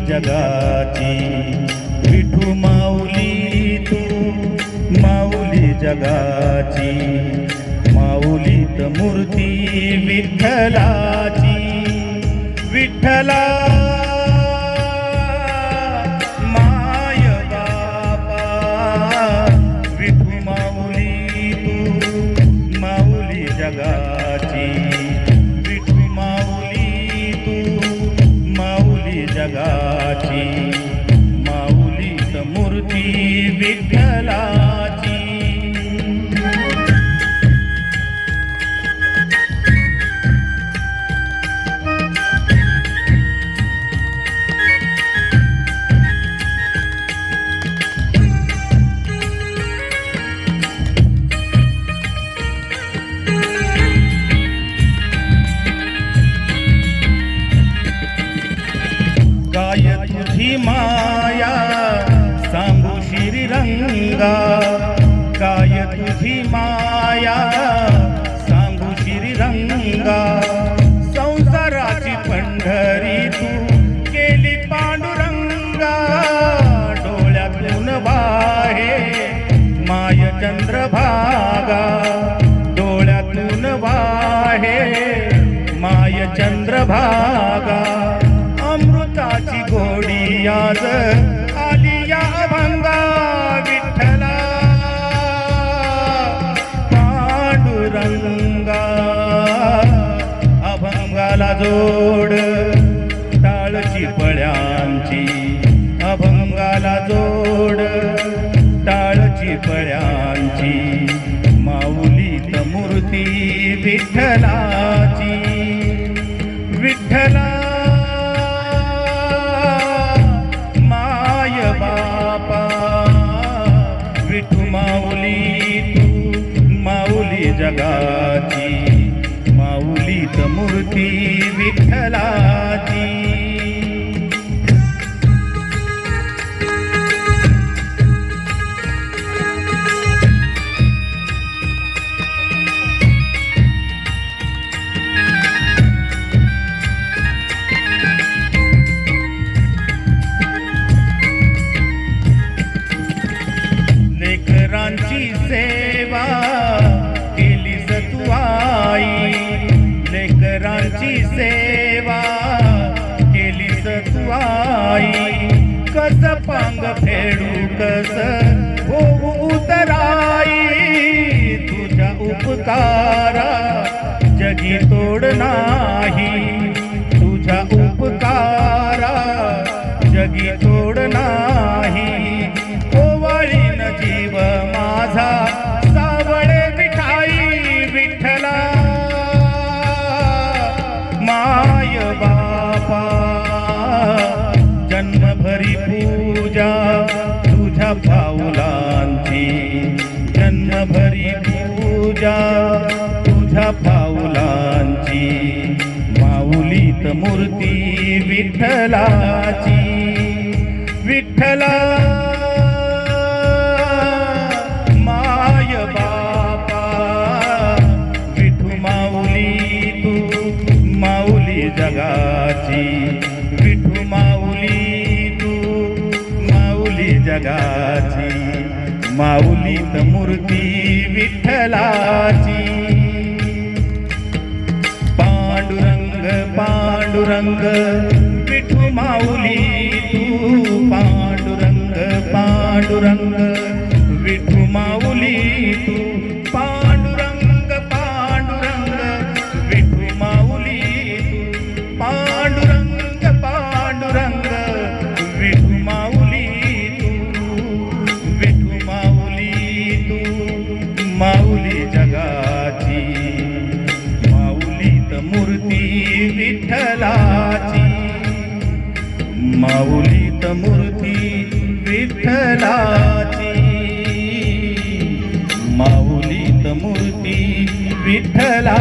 जगाची विठू माऊली तू माऊली जगाची माऊलीत मूर्ती विठ्ठलाची विठ्ठला माय बापा विठू माऊली तू माऊली जगाची विठू माऊली तू माऊली जगाची माऊलीत मूर्ती विठ्ठलाची काय तुझी माया सांगू श्रीरंगा काय तुझी माया सांगू श्रीरंगा संसाराची पंढरी तू केली पांडुरंगा डोळ्यातून वाहे माय चंद्रभागा डोळ्यातून वाहे माय चंद्रभागा अमृताची गोडी आज आली या अभंगा विठ्ठला पांडुरंगा अभंगाला जोड टाळची पळ्यांची अभंगाला जोड टाळची पळ्यांची माऊलीत मूर्ती विठ्ठलाची विठ्ठला बापा विठू माऊली तू माऊली जगाची माऊलीत मूर्ती विठ्ठलाची लेकरांची सेवा केलीस तू आई लेकरांची सेवा केलीस तू आई कस पांग फेडू कस होऊ उतराई तुझ्या उपकारा जगी तोड नाही तुझ्या उपकारा जगी तोड नाही जीव माझा सावळे विठाई विठ्ठला माय बापा जन्मभरी पूजा तुझ्या पाऊलांची जन्मभरी पूजा तुझ्या पाऊलांची माऊलीत मूर्ती विठ्ठलाची विठ्ठला बापा विठू माऊली तू माऊली जगाची विठू माऊली तू माऊली जगाची माऊलीत मूर्ती विठ्ठलाची पांडुरंग पांडुरंग विठू माऊली तू पांडुरंग पांडुरंग विठू माऊली तू पांडुरंग पांडुरंग विठू माऊली तू पांडुरंग पांडुरंग विठू माऊली तू विठू माऊली तू माऊली जगाची माऊलीत मूर्ती विठ्ठलाची माऊलीत मूर्ती विठ्ठलाची माऊलीत मूर्ती विठ्ठला